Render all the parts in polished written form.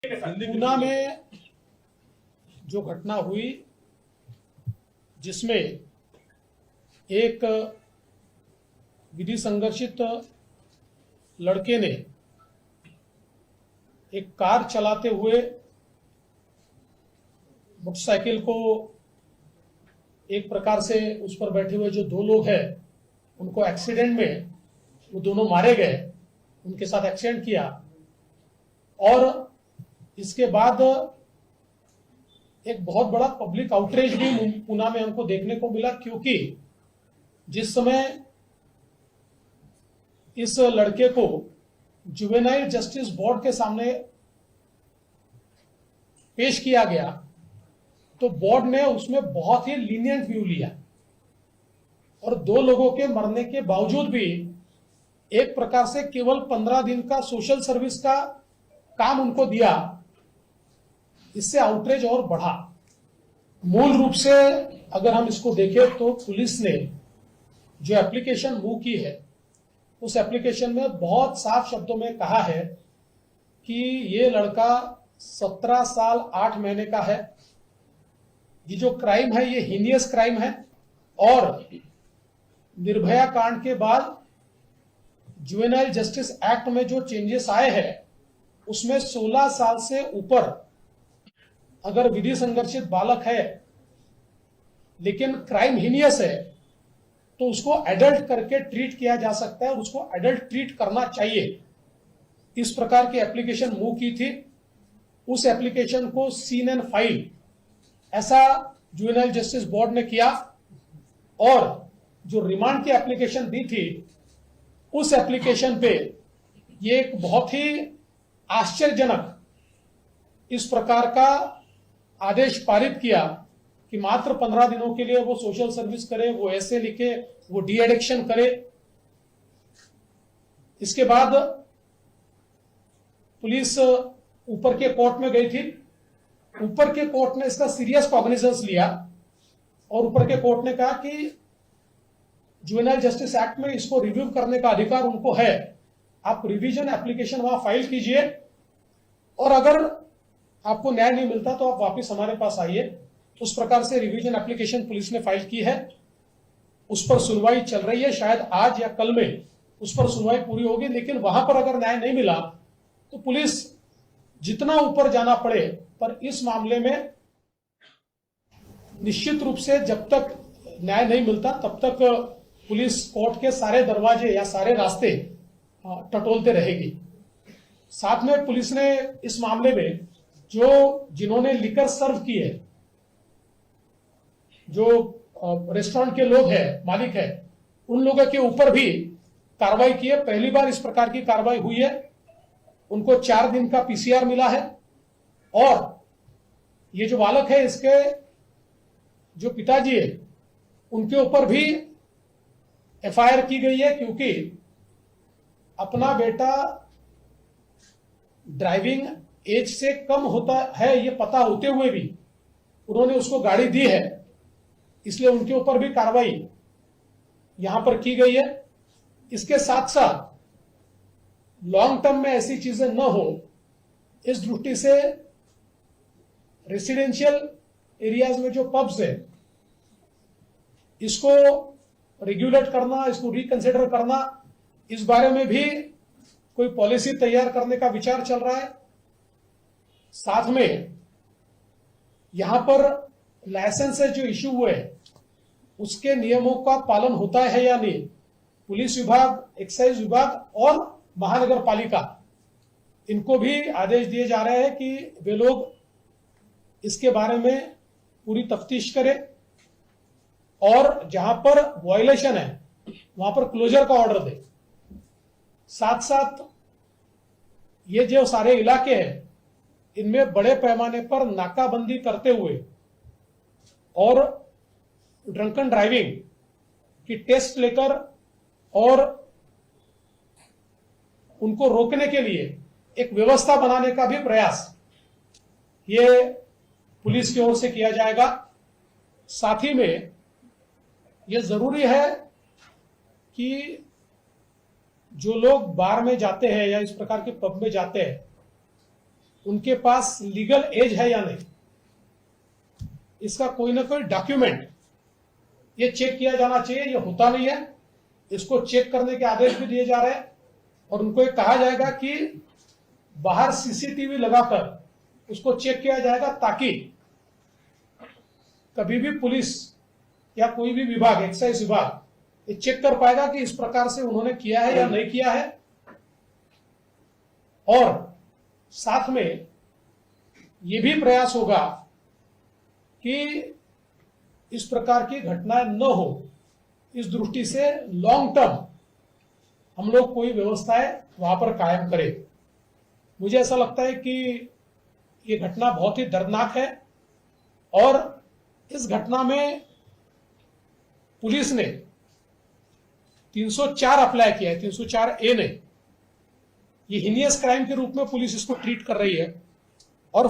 पूना में जो घटना हुई, जिसमें एक विधि संघर्षित लड़के ने एक कार चलाते हुए मोटरसाइकिल को एक प्रकार से उस पर बैठे हुए जो दो लोग हैं उनको एक्सीडेंट में वो दोनों मारे गए, उनके साथ एक्सीडेंट किया। और इसके बाद एक बहुत बड़ा पब्लिक आउटरीच भी पूना में हमको देखने को मिला, क्योंकि जिस समय इस लड़के को जुवेनाइल जस्टिस बोर्ड के सामने पेश किया गया तो बोर्ड ने उसमें बहुत ही लीनियंट व्यू लिया और दो लोगों के मरने के बावजूद भी एक प्रकार से केवल 15 दिन का सोशल सर्विस का काम उनको दिया। इससे आउटरीच और बढ़ा। मूल रूप से अगर हम इसको देखें तो पुलिस ने जो एप्लीकेशन मूव की है उस एप्लीकेशन में बहुत साफ शब्दों में कहा है कि ये लड़का 17 साल 8 महीने का है, ये जो क्राइम है ये हीनियस क्राइम है और निर्भया कांड के बाद जुवेनाइल जस्टिस एक्ट में जो चेंजेस आए हैं उसमें 16 साल से ऊपर अगर विधि संघर्षित बालक है लेकिन क्राइम हीनियस है तो उसको एडल्ट करके ट्रीट किया जा सकता है और उसको एडल्ट ट्रीट करना चाहिए। इस प्रकार की एप्लीकेशन मूव की थी। उस एप्लीकेशन को सीन एंड फाइल ऐसा जुवेनाइल जस्टिस बोर्ड ने किया और जो रिमांड की एप्लीकेशन दी थी उस एप्लीकेशन पे ये एक बहुत ही आश्चर्यजनक इस प्रकार का आदेश पारित किया कि मात्र 15 दिनों के लिए वो सोशल सर्विस करे, वो ऐसे लिखे, वो डी एडिक्शन करे। इसके बाद पुलिस ऊपर के कोर्ट में गई थी। ऊपर के कोर्ट ने इसका सीरियस कॉग्निजेंस लिया और ऊपर के कोर्ट ने कहा कि जुवेनाइल जस्टिस एक्ट में इसको रिव्यू करने का अधिकार उनको है, आप रिवीजन एप्लीकेशन वहां फाइल कीजिए और अगर आपको न्याय नहीं मिलता तो आप वापस हमारे पास आइए। उस प्रकार से रिवीजन एप्लीकेशन पुलिस ने फाइल की है, उस पर सुनवाई चल रही है। शायद आज या कल में उस पर सुनवाई पूरी होगी, लेकिन वहां पर अगर न्याय नहीं मिला तो पुलिस जितना ऊपर जाना पड़े, पर इस मामले में निश्चित रूप से जब तक न्याय नहीं मिलता तब तक पुलिस कोर्ट के सारे दरवाजे या सारे रास्ते टटोलते रहेगी। साथ में पुलिस ने इस मामले में जिन्होंने लिकर सर्व की है, जो रेस्टोरेंट के लोग हैं, मालिक है, उन लोगों के ऊपर भी कार्रवाई की है। पहली बार इस प्रकार की कार्रवाई हुई है। उनको 4 दिन का पीसीआर मिला है और ये जो बालक है इसके जो पिताजी है उनके ऊपर भी एफआईआर की गई है, क्योंकि अपना बेटा ड्राइविंग एज से कम होता है ये पता होते हुए भी उन्होंने उसको गाड़ी दी है, इसलिए उनके ऊपर भी कार्रवाई यहां पर की गई है। इसके साथ साथ लॉन्ग टर्म में ऐसी चीजें न हो इस दृष्टि से रेसिडेंशियल एरियाज में जो पब्स है इसको रेगुलेट करना, इसको रिकंसिडर करना, इस बारे में भी कोई पॉलिसी तैयार करने का विचार चल रहा है। साथ में यहां पर लाइसेंसेस जो इश्यू हुए उसके नियमों का पालन होता है या नहीं, पुलिस विभाग, एक्साइज विभाग और महानगर पालिका, इनको भी आदेश दिए जा रहे हैं कि वे लोग इसके बारे में पूरी तफ्तीश करें और जहां पर वायलेशन है वहां पर क्लोजर का ऑर्डर दे। साथ साथ ये जो सारे इलाके हैं इनमें बड़े पैमाने पर नाकाबंदी करते हुए और ड्रंकन ड्राइविंग की टेस्ट लेकर और उनको रोकने के लिए एक व्यवस्था बनाने का भी प्रयास ये पुलिस की ओर से किया जाएगा। साथ ही में यह जरूरी है कि जो लोग बार में जाते हैं या इस प्रकार के पब में जाते हैं उनके पास लीगल एज है या नहीं, इसका कोई ना कोई डॉक्यूमेंट ये चेक किया जाना चाहिए। ये होता नहीं है, इसको चेक करने के आदेश भी दिए जा रहे हैं और उनको ये कहा जाएगा कि बाहर सीसीटीवी लगाकर उसको चेक किया जाएगा, ताकि कभी भी पुलिस या कोई भी विभाग, एक्साइज विभाग, ये चेक कर पाएगा कि इस प्रकार से उन्होंने किया है या नहीं किया है। और साथ में ये भी प्रयास होगा कि इस प्रकार की घटनाएं न हो, इस दृष्टि से लॉन्ग टर्म हम लोग कोई व्यवस्थाएं वहां पर कायम करें। मुझे ऐसा लगता है कि ये घटना बहुत ही दर्दनाक है और इस घटना में पुलिस ने 304 अप्लाई किया है, 304A ने। ये हिनियस क्राइम के रूप में पुलिस इसको ट्रीट कर रही है और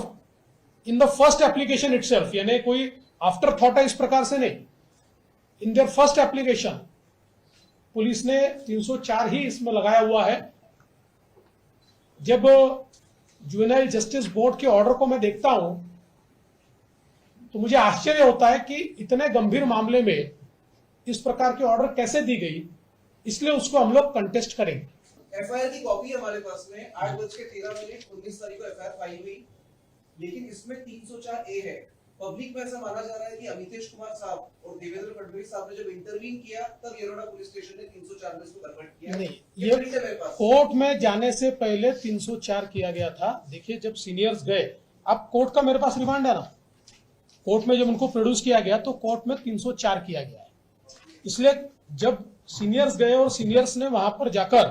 in the first application itself, यानी कोई आफ्टर थॉट है इस प्रकार से नहीं, in their first application police ने 304 ही इसमें लगाया हुआ है। जब जुवेनाइल जस्टिस बोर्ड के ऑर्डर को मैं देखता हूं तो मुझे आश्चर्य होता है कि इतने गंभीर मामले में इस प्रकार की ऑर्डर कैसे दी गई, इसलिए उसको हम लोग कंटेस्ट करेंगे। एफआईआर की कॉपी हमारे पास में 8:13 19 तारीख को एफआईआर फाइल हुई, लेकिन इसमें 304A है। पब्लिक में ऐसा माना जा रहा है कि अमितेश कुमार साहब और देवेंद्र फडणवीस साहब ने जब इंटरवीन किया तब येरवडा पुलिस स्टेशन ने 304 में इसको कन्वर्ट किया। नहीं, ये कोर्ट में जाने से पहले 304 किया गया था। देखिए, जब सीनियर्स गए, अब कोर्ट का मेरे पास रिमांड है ना, कोर्ट में जब उनको प्रोड्यूस किया गया तो कोर्ट में 304 किया गया है। इसलिए जब सीनियर्स गए और सीनियर्स ने वहां पर जाकर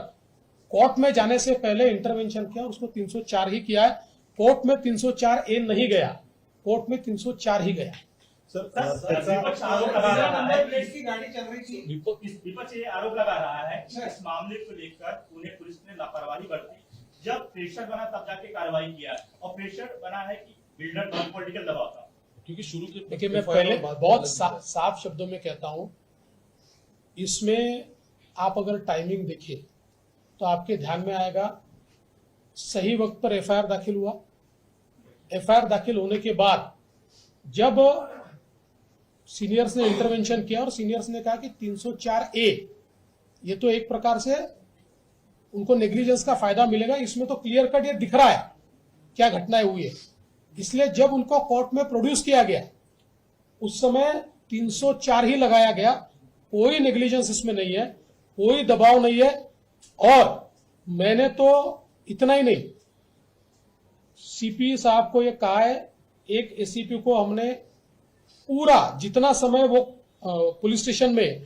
कोर्ट में जाने से पहले इंटरवेंशन किया, उसको 304 ही किया है। कोर्ट में 304A नहीं गया, कोर्ट में 304 ही गया। विपक्ष आरोप लगा रहा है, गाड़ी चल रही थी, विपक्ष ये आरोप लगा रहा है कि इस मामले को लेकर पुणे पुलिस ने लापरवाही बरती। जब प्रेशर बना तब जाके कार्रवाई किया और प्रेशर बना है कि बिल्डर नॉन पॉलिटिकल दबाव था, क्योंकि शुरू के देखिए, मैं पहले बहुत साफ शब्दों में कहता हूं, इसमें आप अगर टाइमिंग देखिए तो आपके ध्यान में आएगा सही वक्त पर एफआईआर दाखिल हुआ। एफआईआर दाखिल होने के बाद जब सीनियर्स ने इंटरवेंशन किया और सीनियर्स ने कहा कि 304A, ये तो एक प्रकार से उनको नेग्लिजेंस का फायदा मिलेगा, इसमें तो क्लियर कट ये दिख रहा है क्या घटनाएं हुई है। इसलिए जब उनको कोर्ट में प्रोड्यूस किया गया उस समय 304 ही लगाया गया। कोई नेग्लिजेंस इसमें नहीं है, कोई दबाव नहीं है। और मैंने तो इतना ही नहीं, सीपी साहब को ये कहा है, एक एसीपी को हमने पूरा जितना समय वो पुलिस स्टेशन में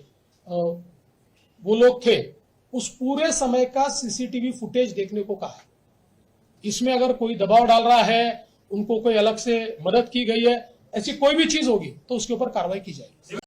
वो लोग थे उस पूरे समय का सीसीटीवी फुटेज देखने को कहा है। इसमें अगर कोई दबाव डाल रहा है, उनको कोई अलग से मदद की गई है, ऐसी कोई भी चीज होगी तो उसके ऊपर कार्रवाई की जाएगी।